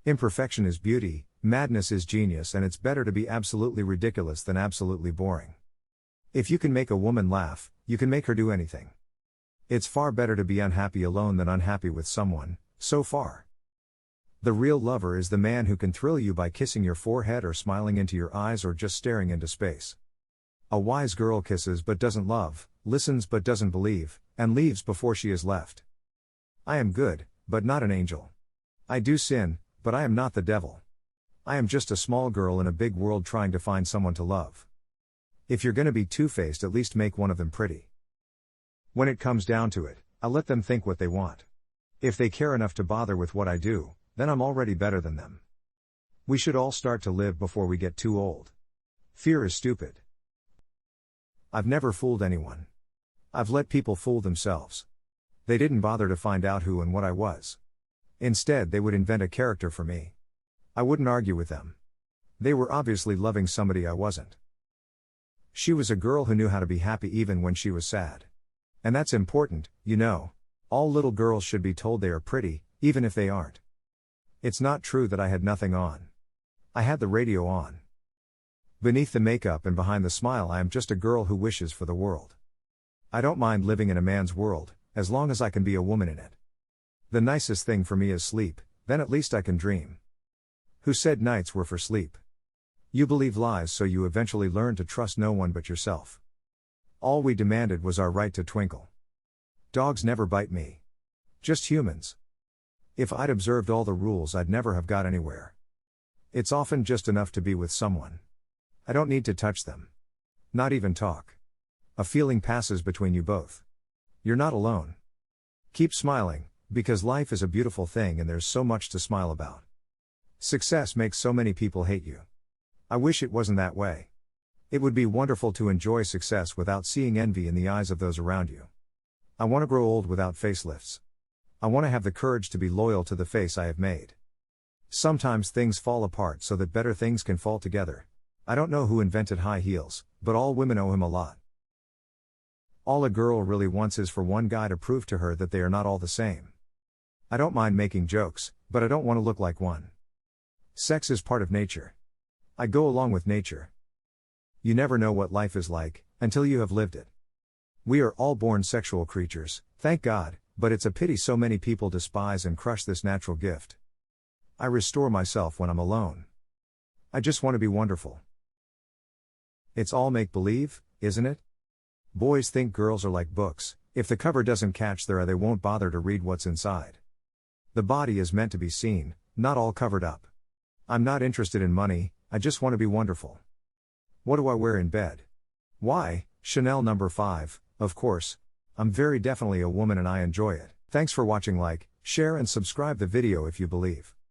Imperfection is beauty, madness is genius, and it's better to be absolutely ridiculous than absolutely boring. If you can make a woman laugh, you can make her do anything. It's far better to be unhappy alone than unhappy with someone, so far. The real lover is the man who can thrill you by kissing your forehead or smiling into your eyes or just staring into space. A wise girl kisses but doesn't love, listens but doesn't believe, and leaves before she is left. I am good, but not an angel. I do sin, but I am not the devil. I am just a small girl in a big world trying to find someone to love. If you're gonna be two-faced, at least make one of them pretty. When it comes down to it, I let them think what they want. If they care enough to bother with what I do, then I'm already better than them. We should all start to live before we get too old. Fear is stupid. I've never fooled anyone. I've let people fool themselves. They didn't bother to find out who and what I was. Instead, they would invent a character for me. I wouldn't argue with them. They were obviously loving somebody I wasn't. She was a girl who knew how to be happy even when she was sad. And that's important, you know. All little girls should be told they are pretty, even if they aren't. It's not true that I had nothing on. I had the radio on. Beneath the makeup and behind the smile, I am just a girl who wishes for the world. I don't mind living in a man's world, as long as I can be a woman in it. The nicest thing for me is sleep, then at least I can dream. Who said nights were for sleep? You believe lies, so you eventually learn to trust no one but yourself. All we demanded was our right to twinkle. Dogs never bite me. Just humans. If I'd observed all the rules, I'd never have got anywhere. It's often just enough to be with someone. I don't need to touch them. Not even talk. A feeling passes between you both. You're not alone. Keep smiling, because life is a beautiful thing and there's so much to smile about. Success makes so many people hate you. I wish it wasn't that way. It would be wonderful to enjoy success without seeing envy in the eyes of those around you. I want to grow old without facelifts. I want to have the courage to be loyal to the face I have made. Sometimes things fall apart so that better things can fall together. I don't know who invented high heels, but all women owe him a lot. All a girl really wants is for one guy to prove to her that they are not all the same. I don't mind making jokes, but I don't want to look like one. Sex is part of nature. I go along with nature. You never know what life is like, until you have lived it. We are all born sexual creatures, thank God, but it's a pity so many people despise and crush this natural gift. I restore myself when I'm alone. I just want to be wonderful. It's all make-believe, isn't it? Boys think girls are like books. If the cover doesn't catch their eye, they won't bother to read what's inside. The body is meant to be seen, not all covered up. I'm not interested in money, I just want to be wonderful. What do I wear in bed? Why, Chanel No. 5, of course. I'm very definitely a woman and I enjoy it. Thanks for watching. Like, share and subscribe the video if you believe.